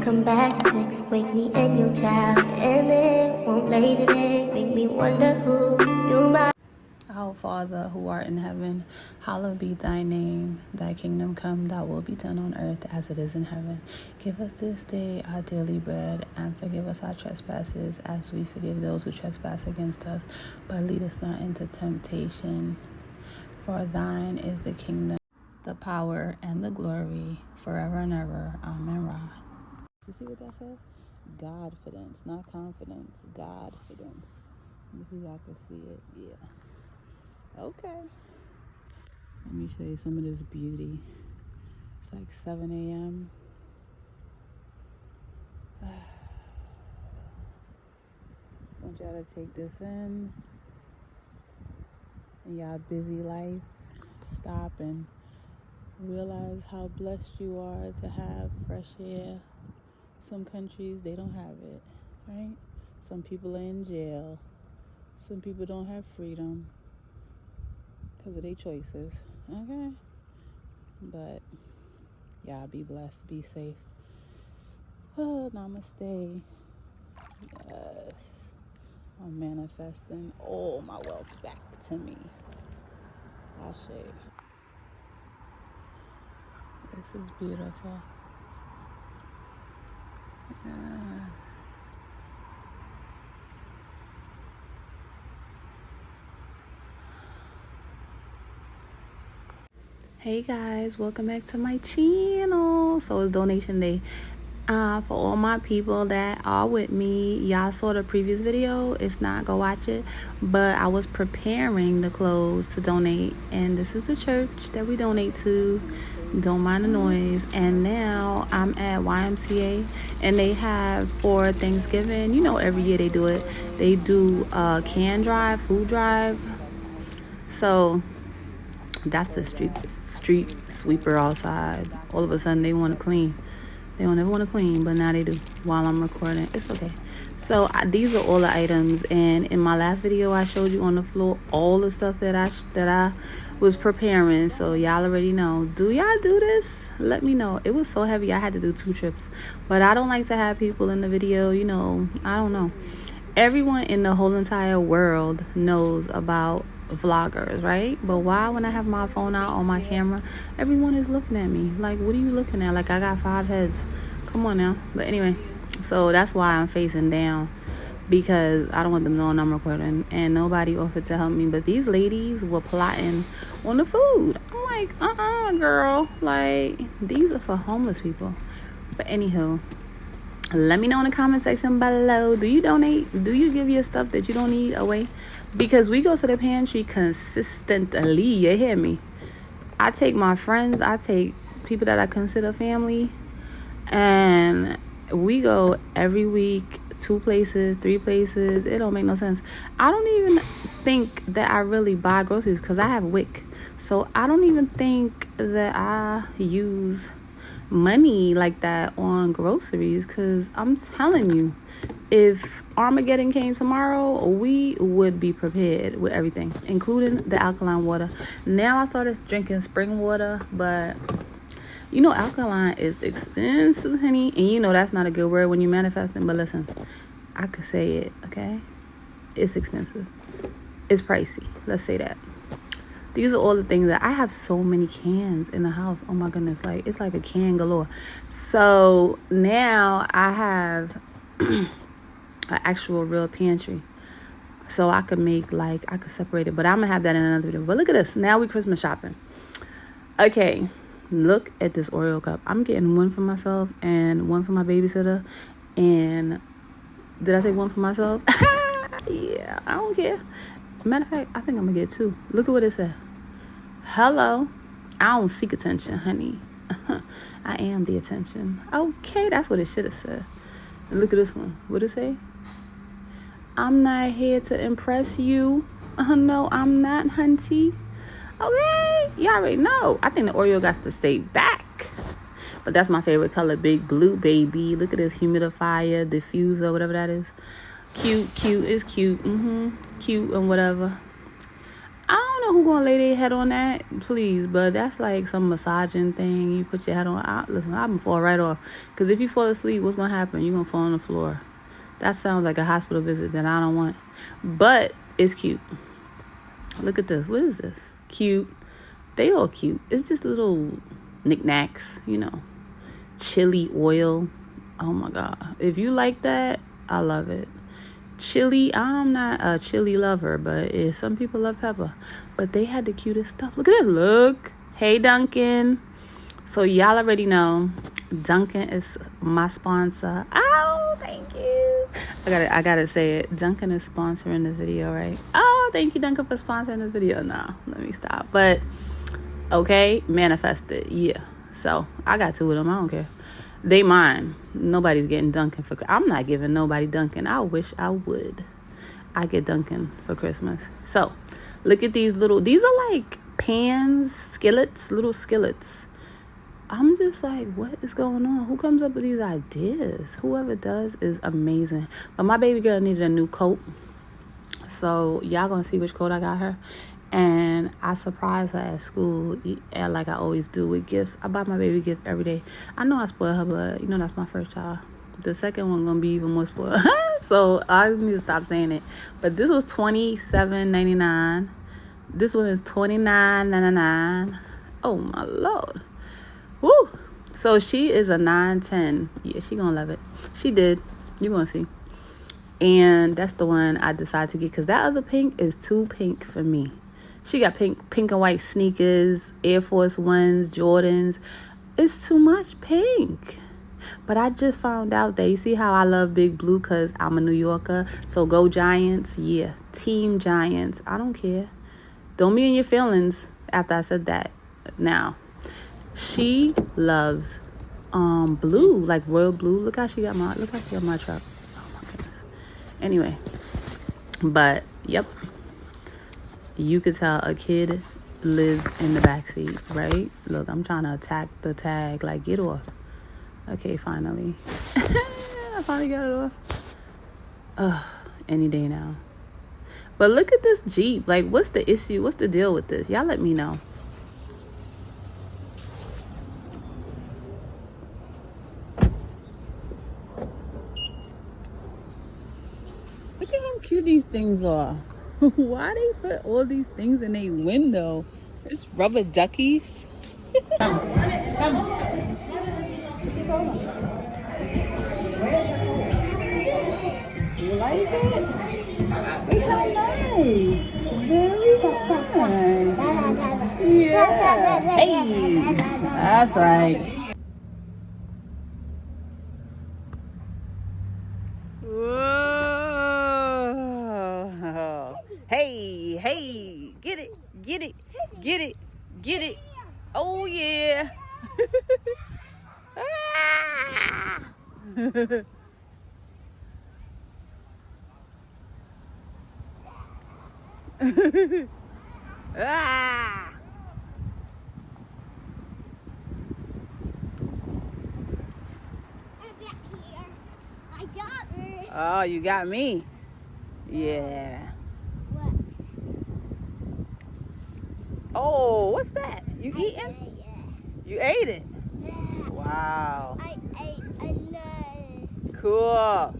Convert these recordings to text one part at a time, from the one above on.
come back at 6, wake me and your child, and then won't lay today, make me wonder who you might. Our Father who art in heaven, hallowed be thy name. Thy kingdom come, thy will be done on earth as it is in heaven. Give us this day our daily bread, and forgive us our trespasses as we forgive those who trespass against us. But lead us not into temptation, for thine is the kingdom, the power, and the glory, forever and ever. Amen. Ra. You see what that said? Godfidence, not confidence. Godfidence. Let me see if I can see it. Yeah. Okay. Let me show you some of this beauty. It's like 7 a.m. Just want y'all to take this in y'all busy life. Stop and realize how blessed you are to have fresh air. Some countries, they don't have it, right? Some people are in jail. Some people don't have freedom because of their choices, okay? But y'all be blessed, be safe. Oh, namaste. Yes. I'm manifesting all my wealth back to me. Ashe. This is beautiful. Yes. Hey guys, welcome back to my channel. So it's donation day. For all my people that are with me, y'all saw the previous video. If not, go watch it. But I was preparing the clothes to donate, and this is the church that we donate to. Don't mind the noise. And now I'm at YMCA, and they have for Thanksgiving, you know, every year they do it. They do can drive, food drive. So that's the street sweeper outside. All of a sudden they want to clean. They don't ever want to clean, but now they do while I'm recording. It's okay. So these are all the items, and in my last video I showed you on the floor all the stuff that I was preparing. So y'all already know. Do y'all do this? Let me know. It was so heavy I had to do 2 trips, but I don't like to have people in the video, you know. I don't know. Everyone in the whole entire world knows about vloggers, right? But why, when I have my phone out on my camera, everyone is looking at me like, what are you looking at? Like I got 5 heads. Come on now. But anyway, so that's why I'm facing down, because I don't want them knowing I'm recording, and nobody offered to help me. But these ladies were plotting on the food. I'm like, girl, like these are for homeless people. But anywho, let me know in the comment section below. Do you donate? Do you give your stuff that you don't need away? Because we go to the pantry consistently. You hear me? I take my friends. I take people that I consider family. And we go every week, 2 places, 3 places. It don't make no sense. I don't even think that I really buy groceries because I have WIC. So I don't even think that I use money like that on groceries, because I'm telling you, if Armageddon came tomorrow, we would be prepared with everything, including the alkaline water. Now I started drinking spring water, but you know alkaline is expensive, honey, and you know that's not a good word when you're manifesting. But listen, I could say it, okay? It's expensive. It's pricey. Let's say that. These are all the things that I have. So many cans in the house. Oh my goodness. Like, it's like a can galore. So now I have an actual real pantry. So I could make, like, I could separate it. But I'm going to have that in another video. But look at this. Now we Christmas shopping. Okay. Look at this Oreo cup. I'm getting 1 for myself and 1 for my babysitter. And did I say 1 for myself? Yeah, I don't care. Matter of fact, I think I'm going to get 2. Look at what it said. Hello. I don't seek attention, honey. I am the attention. Okay, that's what it should have said. And look at this one. What it say? I'm not here to impress you. No, I'm not, hunty. Okay, y'all already know. I think the Oreo got to stay back. But that's my favorite color, big blue, baby. Look at this humidifier, diffuser, whatever that is. Cute. It's cute. Cute and whatever. I don't know who gonna lay their head on that, please. But that's like some massaging thing. You put your head on. Listen, I'm gonna fall right off. Because if you fall asleep, what's gonna happen? You're gonna fall on the floor. That sounds like a hospital visit that I don't want. But it's cute. Look at this. What is this? Cute. They all cute. It's just little knickknacks, you know. Chili oil. Oh my God. If you like that, I love it. Chili, I'm not a chili lover, but some people love pepper. But they had the cutest stuff. Look at this. Look. Hey, Duncan. So y'all already know Duncan is my sponsor. Oh, thank you. I gotta say it. Duncan is sponsoring this video, right? Oh, thank you, Duncan, for sponsoring this video. No, let me stop. But okay, manifested. Yeah. So I got two of them. I don't care. They mine. Nobody's getting Duncan for. I'm not giving nobody Duncan. I wish I would. I get Duncan for Christmas. So look at these little. These are like pans, skillets, little skillets. I'm just like, what is going on? Who comes up with these ideas? Whoever does is amazing. But my baby girl needed a new coat. So y'all gonna see which coat I got her. And I surprised her at school, like I always do with gifts. I buy my baby gifts every day. I know I spoil her, but you know that's my first child. The second one gonna be even more spoiled. So I need to stop saying it. But this was $27.99. This one is $29.99. Oh my Lord. Woo! So she is a 9-10. Yeah, she gonna love it. She did. You're gonna see. And that's the one I decided to get because that other pink is too pink for me. She got pink and white sneakers, Air Force Ones, Jordans. It's too much pink. But I just found out that you see how I love Big Blue because I'm a New Yorker. So go Giants. Yeah, Team Giants. I don't care. Don't be in your feelings after I said that. Now, she loves blue, like royal blue. Look how she got my truck. Oh my goodness. Anyway, but yep. You could tell a kid lives in the backseat, right? Look, I'm trying to attack the tag. Like, get off. Okay, finally. I finally got it off. Ugh, any day now. But look at this Jeep. Like, what's the issue? What's the deal with this? Y'all let me know. Look at how cute these things are. Why they put all these things in a window? It's rubber ducky. Come. You like it? Look how nice. Very nice. Yeah. Hey. That's right. Whoa. Hey. Get it. Oh, yeah. Ah. Ah. I got her. Oh, you got me. Yeah. What? Oh, what's that? You eating? Yeah. You ate it? Yeah. Wow. I ate a lot. Cool.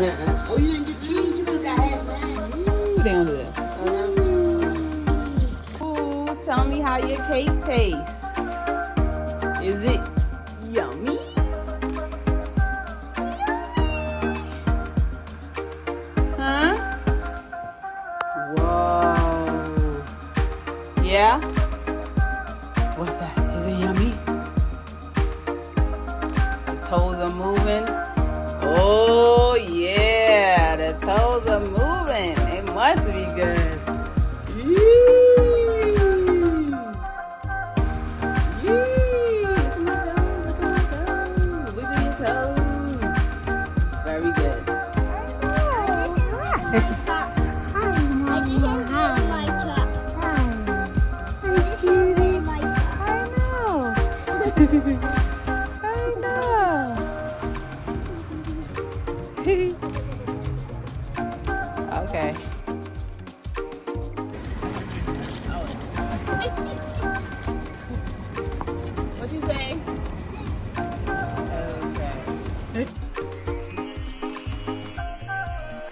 Oh, you didn't get cheese? You could have got half that. Ooh, they don't do that. Ooh, tell me how your cake tastes. Is it yummy? Huh? Whoa. Yeah? What's that? Is it yummy? The toes are moving. Oh, yeah. The toes are moving. It must be good. Very good. Okay. What you say? Okay.